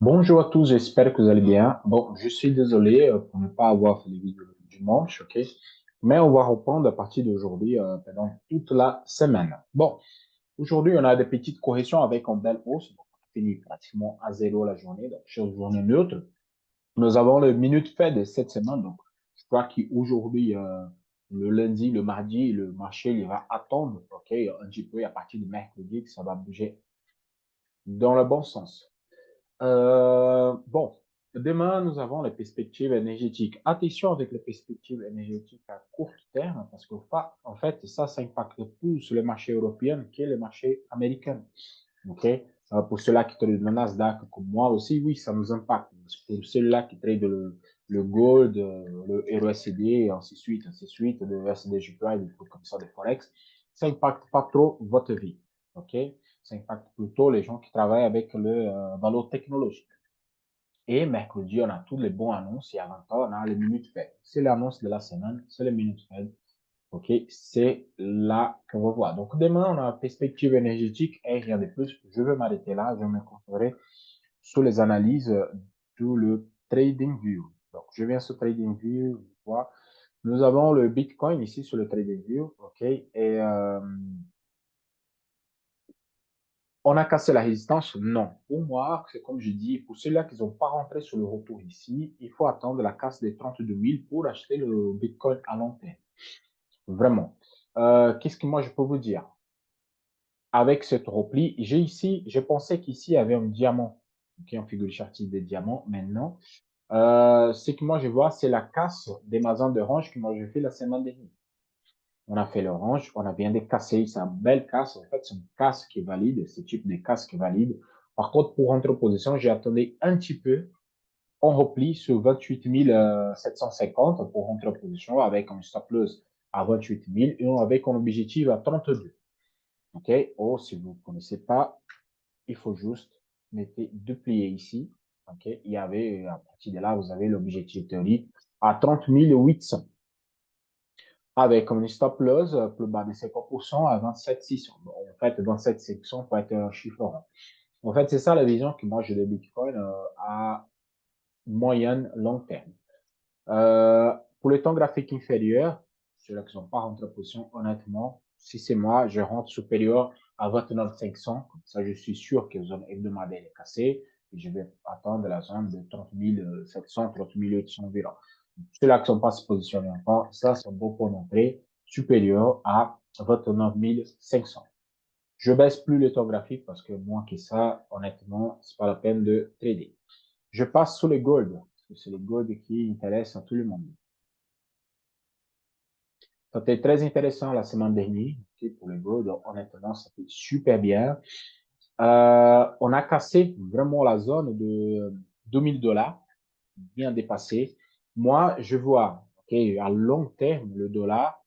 Bonjour à tous, j'espère que vous allez bien. Bon, je suis désolé pour ne pas avoir fait les vidéos du dimanche, ok? Mais on va reprendre à partir d'aujourd'hui pendant toute la semaine. Bon, aujourd'hui, on a des petites corrections avec une belle hausse. Donc, on finit pratiquement à zéro la journée, donc sur journée neutre. Nous avons le minute fait de cette semaine. Donc, je crois qu'aujourd'hui, le lundi, le mardi, le marché, il va attendre, ok? Un petit peu à partir de mercredi, que ça va bouger dans le bon sens. Bon, demain, nous avons les perspectives énergétiques. Attention avec les perspectives énergétiques à court terme, parce en fait, ça impacte plus le marché européen que le marché américain. OK? Pour ceux-là qui traitent le Nasdaq, comme moi aussi, oui, ça nous impacte. Pour ceux-là qui traitent le gold, le RSD, et ainsi de suite, le SDJPY, des trucs comme ça, des Forex, ça impacte pas trop votre vie. OK? Ça impacte plutôt les gens qui travaillent avec le valeur technologique. Et mercredi, on a tous les bons annonces et avant ça, on a les minutes faites. C'est l'annonce de la semaine, c'est les minutes faites. OK, c'est là qu'on va voir. Donc, demain, on a la perspective énergétique et rien de plus. Je vais m'arrêter là. Je me concentrerai sur les analyses de le trading view. Donc, je viens sur trading view. Voir. Nous avons le Bitcoin ici sur le trading view. OK, et on a cassé la résistance? Non. Pour moi, c'est comme je dis, pour ceux-là qui n'ont pas rentré sur le retour ici, il faut attendre la casse des 32 000 pour acheter le Bitcoin à long terme. Vraiment. Qu'est-ce que moi je peux vous dire? Avec cette repli, je pensais qu'ici il y avait un diamant, qui est en figure chartie des diamants. Maintenant, ce que moi je vois, c'est la casse des maisons de range que moi j'ai fait la semaine dernière. On a fait l'orange, on a bien décassé, c'est une belle casse. En fait, c'est une casse qui est valide, ce type de casse qui est valide. Par contre, pour rentrer en position, j'ai attendu un petit peu. On replie sur 28 750 pour rentrer en position avec un stop loss à 28 000 et avec un objectif à 32. OK? Oh, si vous ne connaissez pas, il faut juste mettre deux pliés ici. OK? Il y avait, à partir de là, vous avez l'objectif théorique à 30 800 avec un stop loss plus bas de 50% à 27 600. Bon, en fait, 27 600 peut être un chiffre rond. En fait, c'est ça la vision que moi j'ai de Bitcoin à moyenne long terme. Pour le temps graphique inférieur, ceux-là qui ne sont pas rentrés en position, honnêtement, si c'est moi, je rentre supérieur à 29 500. Comme ça, je suis sûr que la zone hebdomadaire est cassée et je vais attendre la zone de 30 700, 30 800 environ. Ceux-là qui ne sont pas se positionner encore, ça, c'est un beau point d'entrée supérieur à 29 500. Je baisse plus le temps graphique parce que moins que ça, honnêtement, c'est pas la peine de trader. Je passe sur les gold, parce que c'est les gold qui intéressent à tout le monde. C'était très intéressant la semaine dernière, okay, pour les gold. Donc, honnêtement, c'était super bien. On a cassé vraiment la zone de 2000 dollars, bien dépassé. Moi, je vois, okay, à long terme, le dollar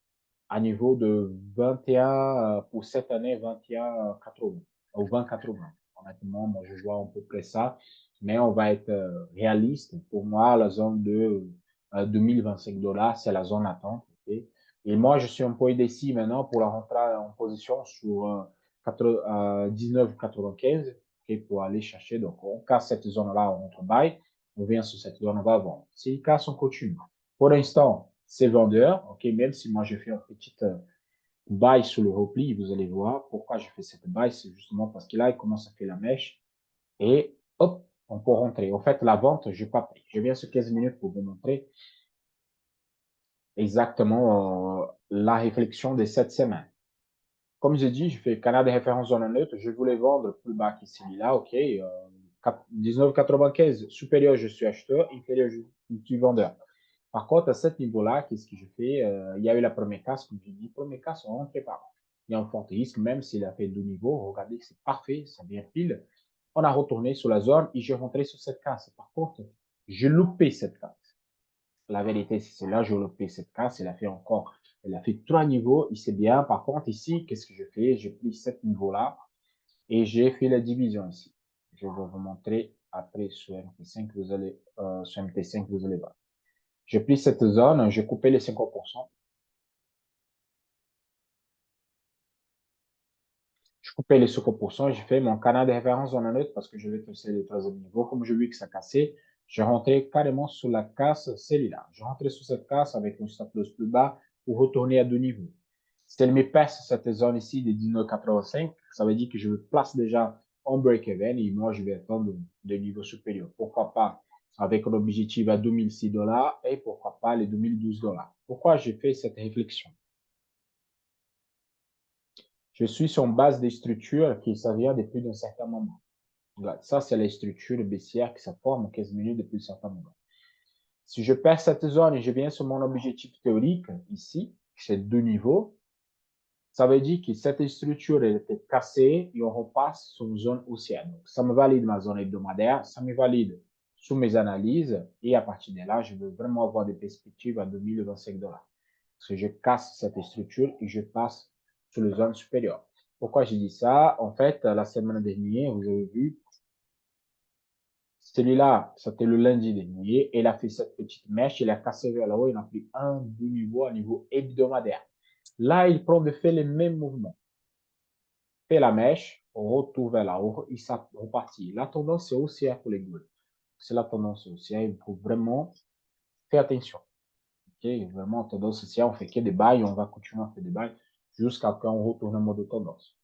à niveau de 21, pour cette année, 21,80 ou 20,80. Honnêtement, moi, je vois à peu près ça. Mais on va être réaliste. Pour moi, la zone de 2025 dollars, c'est la zone attente. Okay? Et moi, je suis un peu indécis maintenant pour la rentrée en position sur 19,95 okay, pour aller chercher. Donc, on casse cette zone-là, on rentre buy. On vient sur cette zone, on va vendre. S'il casse, on continue. Pour l'instant, c'est vendeur, ok, même si moi je fais un petit buy sur le repli, vous allez voir pourquoi je fais cette buy, c'est justement parce que là, il commence à faire la mèche et hop, on peut rentrer. En fait, la vente, je n'ai pas pris. Je viens sur 15 minutes pour vous montrer exactement la réflexion de cette semaine. Comme j'ai dit, je fais canal de référence zone neutre, je voulais vendre plus bas que celui-là, ok, 19,95, supérieur, je suis acheteur, inférieur, je suis vendeur. Par contre, à ce niveau-là, qu'est-ce que je fais? Il y a eu la première casse, comme je dis, première casse, on ne rentre pas. Il y a un fort risque, même s'il a fait deux niveaux. Regardez, c'est parfait, ça vient pile. On a retourné sur la zone et j'ai rentré sur cette casse. Par contre, j'ai loupé cette casse. La vérité, c'est là, j'ai loupé cette casse. Elle a fait trois niveaux et c'est bien. Par contre, ici, qu'est-ce que je fais? J'ai pris cet niveau-là et j'ai fait la division ici. Je vais vous montrer après sur MT5, sur MT5, vous allez voir. J'ai pris cette zone, j'ai coupé les 50%. couper les 50%, j'ai fait mon canal de référence dans un autre parce que je vais tester le troisième niveau. Comme je vis que ça cassait, je rentrais carrément sur la casse celle-là. Je rentrais sur cette casse avec le stop loss plus bas pour retourner à deux niveaux. Si elle me passe cette zone ici de 19,85, ça veut dire que je me place déjà en break-even et moi, je vais attendre des niveaux supérieurs. Pourquoi pas avec un objectif à 2006 $ et pourquoi pas les 2012 $. Pourquoi j'ai fait cette réflexion? Je suis sur base des structures qui s'avèrent depuis un certain moment. Regarde, ça, c'est les structures baissières qui se forment en 15 minutes depuis un certain moment. Si je perds cette zone et je viens sur mon objectif théorique, ici, c'est deux niveaux, ça veut dire que cette structure elle était cassée et on repasse sur une zone haussière. Donc, ça me valide ma zone hebdomadaire, ça me valide sous mes analyses et à partir de là, je veux vraiment avoir des perspectives à 2025 $. Parce que je casse cette structure et je passe sur les zones supérieures. Pourquoi j'ai dit ça? En fait, la semaine dernière, vous avez vu, celui-là, c'était le lundi dernier, il a fait cette petite mèche, il a cassé vers le haut, il a pris un, deux niveaux à niveau hebdomadaire. Là, il prend de faire les mêmes mouvements. Fait la mèche, on retourne vers la haut, il s'est reparti. La tendance est haussière pour les gold. C'est la tendance haussière, il faut vraiment faire attention. Okay? Vraiment, tendance haussière, on fait que des bails, on va continuer à faire des bails jusqu'à quand on retourne en mode tendance.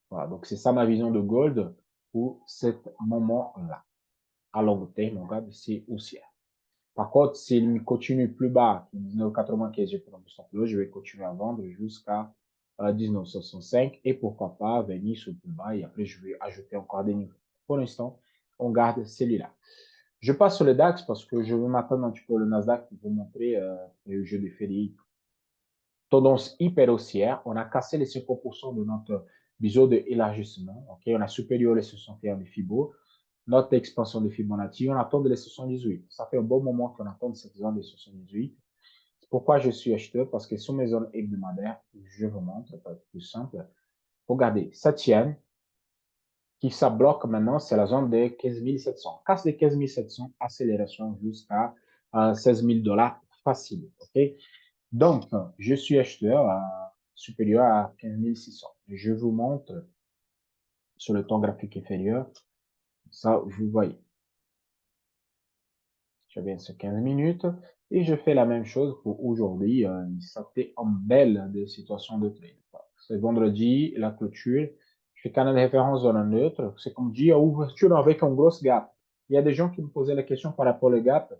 Voilà, donc c'est ça ma vision de gold pour ce moment-là. À long terme, on regarde, c'est haussière. Par contre, s'il continue plus bas, 19,95, je prends stop loss, je vais continuer à vendre jusqu'à 19,65 et pourquoi pas venir sur le plus bas et après je vais ajouter encore des niveaux. Pour l'instant, on garde celui-là. Je passe sur le DAX parce que je vais m'attendre un petit peu le Nasdaq pour vous montrer le jeu des fériés. Tendance hyper haussière. On a cassé les 50% de notre biseau d'élargissement. Okay? On a supérieur les 61 de Fibo. Notre expansion de Fibonacci, on attend de les 78. Ça fait un bon moment qu'on attend cette zone des 78. Pourquoi je suis acheteur? Parce que sur mes zones hebdomadaires, je vous montre, pas plus simple. Regardez, ça tient, qui ça bloque maintenant, c'est la zone des 15 700. Casse des 15 700, accélération jusqu'à 16 000 $ facile. Okay? Donc, je suis acheteur supérieur à 15 600. Je vous montre sur le temps graphique inférieur. Ça, vous voyez. Je viens sur 15 minutes et je fais la même chose pour aujourd'hui. Ça fait une belle situation de trade. C'est vendredi, la clôture. Je fais canal de référence dans un neutre. C'est comme dit, ouverture avec un gros gap. Il y a des gens qui me posaient la question par rapport au gap.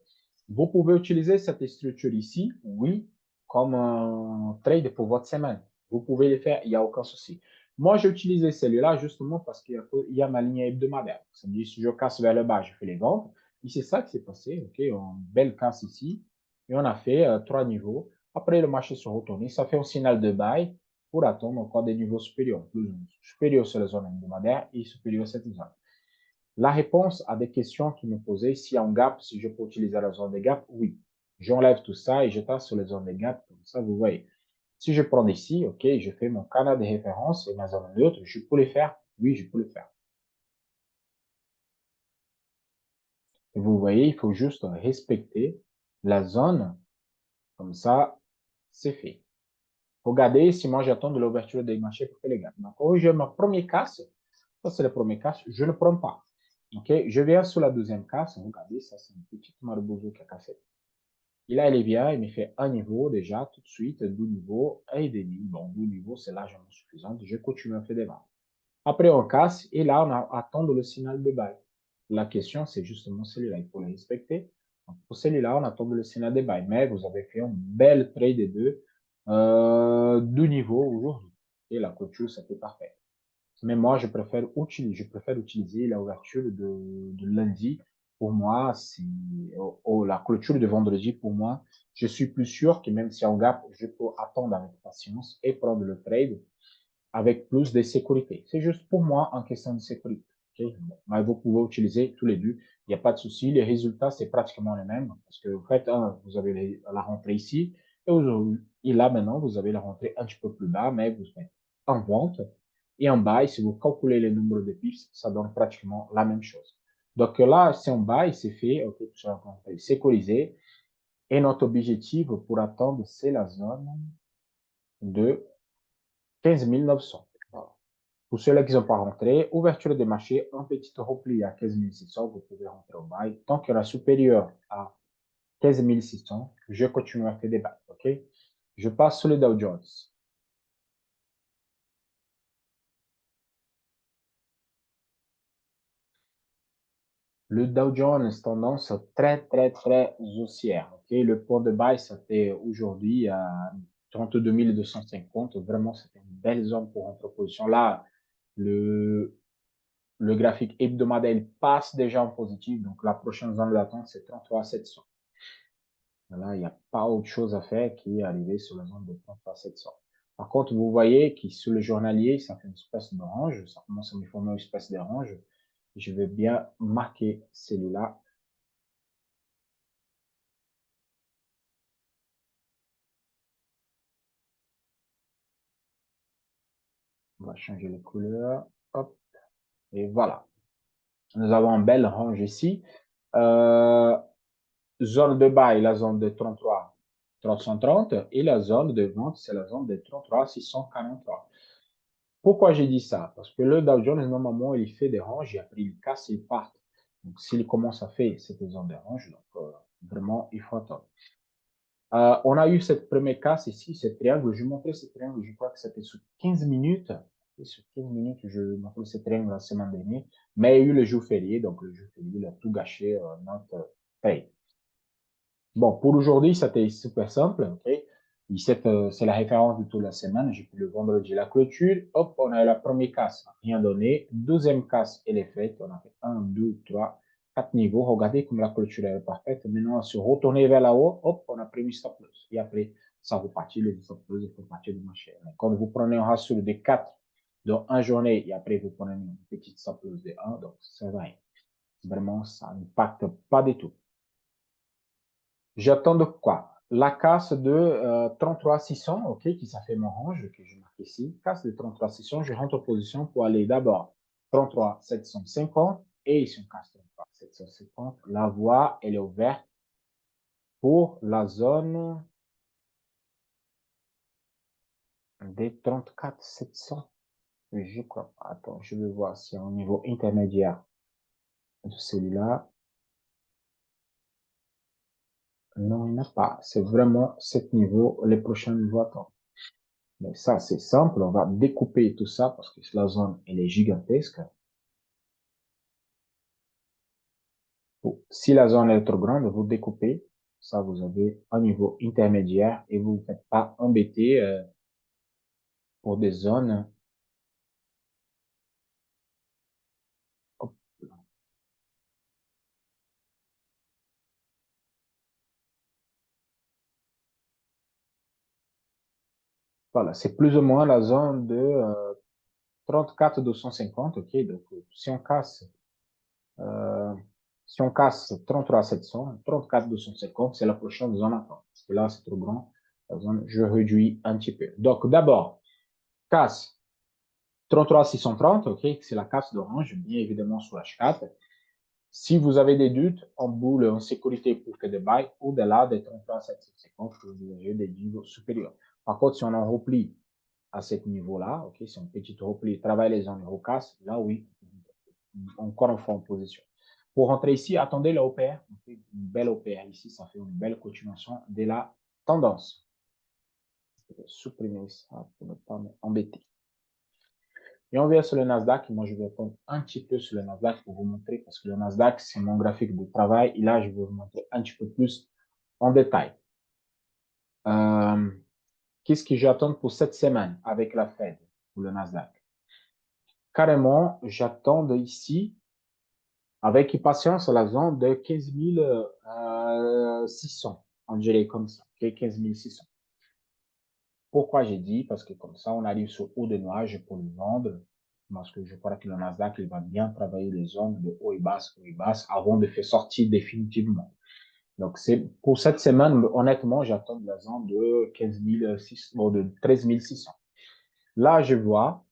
Vous pouvez utiliser cette structure ici, oui, comme un trade pour votre semaine. Vous pouvez le faire, il n'y a aucun souci. Moi, j'ai utilisé celui-là justement parce qu'il y a ma ligne hebdomadaire. Ça veut dire, si je casse vers le bas, je fais les ventes. Et c'est ça qui s'est passé. OK, une belle casse ici. Et on a fait trois niveaux. Après, le marché se retourné. Ça fait un signal de buy pour attendre encore des niveaux supérieurs. Supérieurs sur la zone hebdomadaire et supérieurs sur cette zone. La réponse à des questions qui me posaient, s'il y a un gap, si je peux utiliser la zone des gaps, oui. J'enlève tout ça et je passe sur les zones des gaps. Comme ça, vous voyez. Si je prends ici, OK, je fais mon canal de référence et ma zone neutre, je peux le faire. Oui, je peux le faire. Et vous voyez, il faut juste respecter la zone. Comme ça, c'est fait. Regardez si moi j'attends de l'ouverture des marchés pour faire les gaps. Donc, quand j'ai ma première casse, ça c'est le premier casse, je ne prends pas. OK, je viens sur la deuxième casse. Regardez, ça c'est une petite marbozo qui a cassé. Et là, il vient, il me fait un niveau déjà, tout de suite, deux niveaux, un et demi. Bon, deux niveaux, c'est largement suffisant. Je continue à faire des ventes. Après, on casse et là, on attend le signal de buy. La question, c'est justement celui-là. Il faut le respecter. Donc, pour celui-là, on attend le signal de buy. Mais vous avez fait une belle trade des deux niveaux aujourd'hui. Et la clôture, c'était parfait. Mais moi, je préfère utiliser l'ouverture de lundi. Pour moi, la clôture de vendredi, pour moi, je suis plus sûr que même si on gap, je peux attendre avec patience et prendre le trade avec plus de sécurité. C'est juste pour moi en question de sécurité. Okay? Bon, mais vous pouvez utiliser tous les deux. Il n'y a pas de souci. Les résultats, c'est pratiquement les mêmes. Parce que vous faites vous avez la rentrée ici. Et là, maintenant, vous avez la rentrée un petit peu plus bas, mais vous faites en vente et en buy. Si vous calculez les nombres de pips, ça donne pratiquement la même chose. Donc là, c'est un buy, c'est fait. OK, c'est sécurisé. Et notre objectif pour attendre, c'est la zone de 15 900. Voilà. Pour ceux-là qui ne sont pas rentrés, ouverture des marchés, un petit repli à 15 600, vous pouvez rentrer au bail. Tant qu'il y aura supérieur à 15 600, je continue à faire des bails. OK? Je passe sur le Dow Jones. Le Dow Jones, tendance très, très, très haussière. OK? Le point de bail, ça fait aujourd'hui à 32 250. Vraiment, c'était une belle zone pour rentrer en position. Là, le graphique hebdomadaire, il passe déjà en positif. Donc, la prochaine zone d'attente, c'est 33 700. Là, il n'y a pas autre chose à faire qu'arriver sur la zone de 33 700. Par contre, vous voyez que sur le journalier, ça fait une espèce d'orange. Ça commence à me former une espèce d'orange. Je vais bien marquer celui-là. On va changer les couleurs. Hop. Et voilà. Nous avons un bel orange ici. Euh, Zone de bail, la zone de 33 330 et la zone de vente, c'est la zone de 33 643. Pourquoi j'ai dit ça? Parce que le Dow Jones, normalement, il fait des ranges et après il casse, il part. Donc, s'il commence à faire cette zone de range, donc vraiment, il faut attendre. On a eu cette première casse ici, ce triangle. Je montrais ce triangle, je crois que c'était sur 15 minutes. Et sur 15 minutes, je montrais ce triangle la semaine dernière. Mais il y a eu le jour férié, donc le jour férié, il a tout gâché notre paye. Bon, pour aujourd'hui, c'était super simple. Okay? C'est la référence de toute la semaine. J'ai pris le vendredi la clôture. Hop, on a eu la première casse, rien donné. Deuxième casse, elle est faite. On a fait un, deux, trois, quatre niveaux. Regardez comme la clôture est parfaite. Maintenant, on se retourner vers là-haut. Hop, on a pris une stop loss. Et après, ça repartit, les stop loss, il faut partir du marché. Mais quand vous prenez un ratio de 4 dans une journée et après vous prenez une petite stop loss de 1, donc ça va. Vraiment, ça n'impacte pas du tout. J'attends de quoi? La casse de 33 600, ok, qui ça fait mon range que je marque ici. Casse de 33 600, je rentre en position pour aller d'abord 33 750 et ici on casse 33 750. La voie, elle est ouverte pour la zone des 34 700. Je crois pas. Attends, je vais voir si au niveau intermédiaire de celui-là. Non, il n'y en a pas. C'est vraiment cet niveau, les prochains niveaux. Attends. Mais ça, c'est simple. On va découper tout ça parce que la zone, elle est gigantesque. Si la zone est trop grande, vous découpez. Ça, vous avez un niveau intermédiaire et vous ne faites pas embêter pour des zones. Hop, voilà, c'est plus ou moins la zone de 34 250. Ok, donc euh, si on casse 33 700, 34 250, c'est la prochaine zone à attendre. Parce que là, c'est trop grand. La zone, je réduis un petit peu. Donc, d'abord, casse 33 630, ok, c'est la casse d'orange, bien évidemment sur H4. Si vous avez des doutes, en boule en sécurité pour faire des bails, au-delà des 33 750, vous avez des niveaux supérieurs. Par contre, si on en replie à ce niveau-là, ok, si on petit repli, travaille les zones recasse, là oui, encore une fois en position. Pour rentrer ici, attendez la OPR, une belle OPR ici, ça fait une belle continuation de la tendance. Je vais supprimer ça pour ne pas m'embêter. Et on vient sur le Nasdaq. Moi, je vais prendre un petit peu sur le Nasdaq pour vous montrer, parce que le Nasdaq, c'est mon graphique de travail. Et là, je vais vous montrer un petit peu plus en détail. Qu'est-ce que j'attends pour cette semaine avec la Fed pour le Nasdaq? Carrément, j'attends ici avec impatience la zone de 15 600. On dirait comme ça, okay? 15 600. Pourquoi j'ai dit? Parce que comme ça, on arrive sur haut de nuage pour le vendre. Parce que je crois que le Nasdaq, il va bien travailler les zones de haut et basse, avant de faire sortir définitivement. Donc, c'est, pour cette semaine, honnêtement, j'attends la zone de 15 600, de 13 600. Là, je vois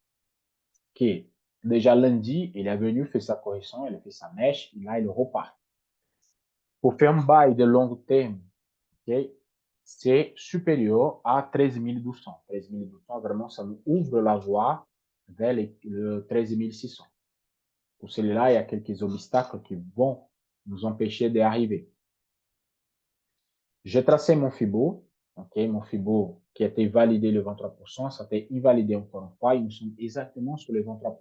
que déjà lundi, il est venu faire sa correction, il a fait sa mèche, et là, il repart. Pour faire un bail de long terme, okay, c'est supérieur à 13 200. 13 200, vraiment, ça nous ouvre la voie vers le 13 600. Pour celui-là, il y a quelques obstacles qui vont nous empêcher d'y arriver. J'ai tracé mon FIBO, mon FIBO qui a été validé le 23%, ça a été invalidé encore une fois, et nous sommes exactement sur les 23%.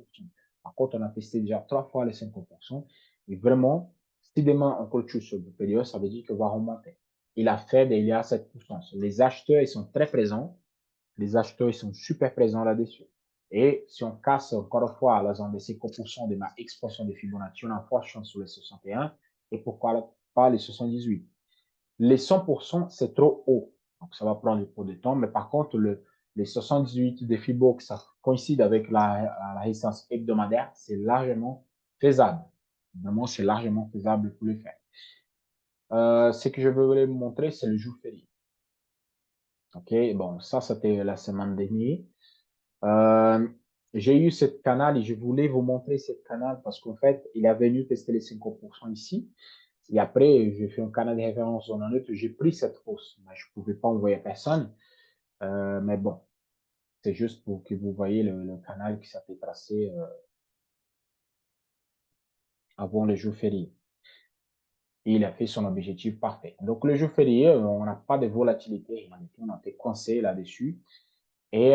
Par contre, on a testé déjà 3 fois les 50%, et vraiment, si demain on clôture sur le période, ça veut dire qu'il va remonter. Il a fait, il y a 7%. Les acheteurs, ils sont très présents, les acheteurs, ils sont super présents là-dessus. Et si on casse encore une fois la zone des 50% de ma expansion de Fibonacci, on a forte chance sur les 61, et pourquoi pas les 78. Les 100%, c'est trop haut. Donc, ça va prendre un peu de temps. Mais par contre, les 78 de Fibo, que ça coïncide avec la résistance hebdomadaire, c'est largement faisable. Vraiment, c'est largement faisable pour le faire. Ce que je voulais vous montrer, c'est le jour férié. OK, bon, ça, c'était la semaine dernière. J'ai eu cette canal et je voulais vous montrer cette canal parce qu'en fait, il est venu tester les 50% ici. Et après, j'ai fait un canal de référence en neutre. J'ai pris cette hausse, mais je ne pouvais pas envoyer à personne. Mais bon, c'est juste pour que vous voyez le canal qui s'était tracé avant le jour férié. Et il a fait son objectif parfait. Donc, le jour férié, on n'a pas de volatilité. On a été coincé là-dessus. Et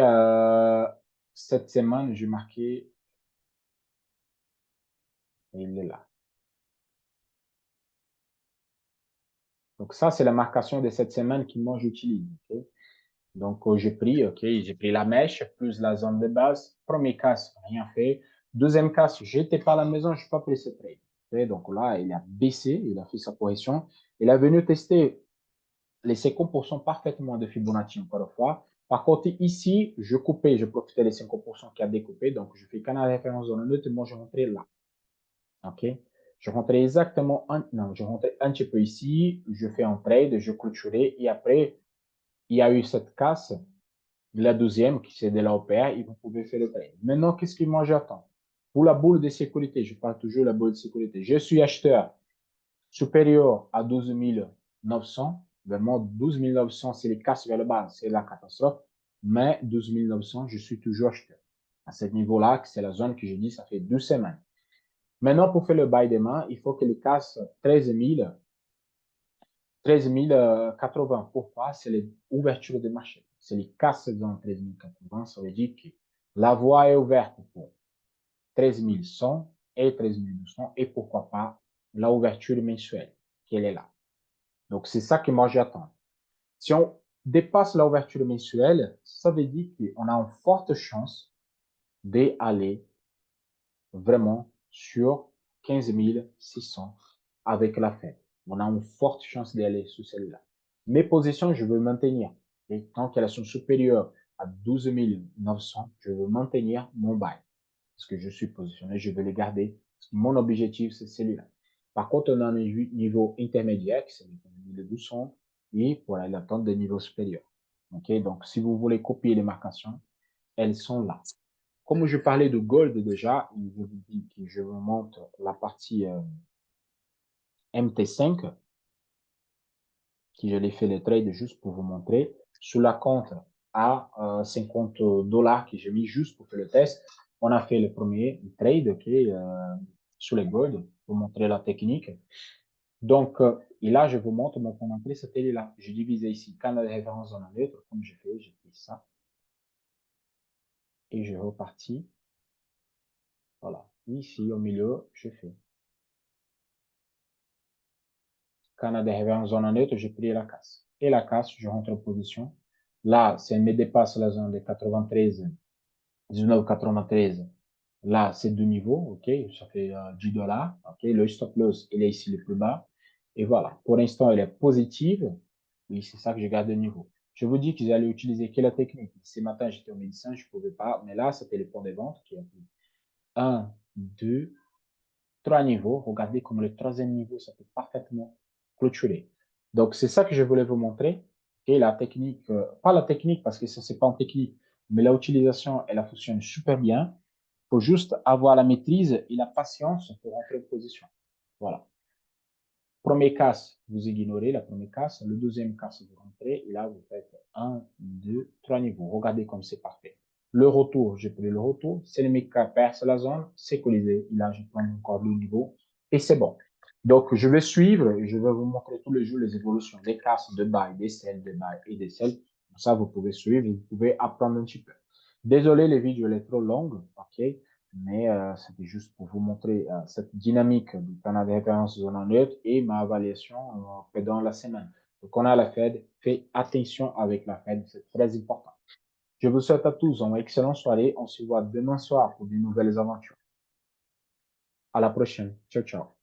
cette semaine, j'ai marqué, et il est là. Donc, ça, c'est la marcation de cette semaine que moi, j'utilise. Okay? Donc, j'ai pris la mèche plus la zone de base. Premier casse, rien fait. Deuxième casse, j'étais pas à la maison, je n'ai pas pris ce trade. Okay? Donc là, il a baissé, il a fait sa correction. Il est venu tester les 50% parfaitement de Fibonacci encore une fois. Par contre, ici, je coupais, je profitais des 50% qui a découpé. Donc, je fais canal de référence zone neutre, moi, je rentrais là. OK? Je rentrais exactement, non, je rentrais un petit peu ici, je fais un trade, je clôturais et après, il y a eu cette casse, la deuxième qui c'est de la OPR et vous pouvez faire le trade. Maintenant, qu'est-ce que moi j'attends? Pour la boule de sécurité, je parle toujours de la boule de sécurité. Je suis acheteur supérieur à 12 900. Vraiment, 12 900, c'est les casses vers le bas, c'est la catastrophe. Mais 12 900, je suis toujours acheteur. À ce niveau-là, c'est la zone que je dis, ça fait 2 semaines. Maintenant, pour faire le bail des mains, il faut que les casses 13 080. Pourquoi? C'est l'ouverture de marché. C'est les casses dans 13 080. Ça veut dire que la voie est ouverte pour 13 100 et 13 200 et pourquoi pas l'ouverture mensuelle qu'elle est là. Donc, c'est ça que moi j'attends. Si on dépasse l'ouverture mensuelle, ça veut dire qu'on a une forte chance d'aller vraiment sur 15 600 avec la fête. On a une forte chance d'aller sur celle-là. Mes positions, je veux maintenir. Et tant qu'elles sont supérieures à 12 900, je veux maintenir mon bail. Parce que je suis positionné, je veux les garder. Mon objectif, c'est celui-là. Par contre, on a un niveau intermédiaire, qui c'est 1200, et pour aller atteindre des niveaux supérieurs. OK? Donc, si vous voulez copier les marcations, elles sont là. Comme je parlais de gold déjà, je vous dis que je vous montre la partie MT5, qui je l'ai fait le trade juste pour vous montrer. Sur la compte à 50 $ que j'ai mis juste pour faire le test, on a fait le premier trade sur les gold pour montrer la technique. Donc, et là, je vous montre mon entrée, c'était là. J'ai divisé ici canal de référence en un neutre, comme j'ai fait, j'ai fait ça. Et je reparti. Voilà. Ici, au milieu, je fais canal de référence zone neutre, j'ai pris la casse. Et la casse, je rentre en position. Là, si elle me dépasse la zone de 93, 19,93, là, c'est deux niveaux, ok, ça fait 10 $, ok, le stop loss, il est ici le plus bas, et voilà, pour l'instant, il est positive, oui, c'est ça que je garde de niveau. Je vous dis qu'ils allaient utiliser quelle technique. Ce matin, j'étais au médecin, je ne pouvais pas, mais là, c'était le point de vente qui a pris 1, 2, 3 niveaux. Regardez comme le troisième niveau, ça peut parfaitement clôturer. Donc, c'est ça que je voulais vous montrer. Et la technique, pas la technique, parce que ça, c'est pas en technique, mais l'utilisation, elle fonctionne super bien. Il faut juste avoir la maîtrise et la patience pour rentrer en position. Voilà. Premier casse, vous ignorez la première casse. Le deuxième casse, vous rentrez. Et là, vous faites 1, 2, 3 niveaux. Regardez comme c'est parfait. Le retour, j'ai pris le retour. C'est le mec qui perce la zone, c'est colisé. Là, je prends encore le niveau et c'est bon. Donc, je vais suivre et je vais vous montrer tous les jours les évolutions des casques, de buy, des sell, de buy et des sell. Comme ça, vous pouvez suivre, vous pouvez apprendre un petit peu. Désolé, les vidéos sont trop longues, ok? Mais c'était juste pour vous montrer cette dynamique du canal de référence zone en neutre et ma évaluation pendant la semaine. Donc, on a la Fed, faites attention avec la Fed, c'est très important. Je vous souhaite à tous une excellente soirée. On se voit demain soir pour de nouvelles aventures. À la prochaine. Ciao, ciao.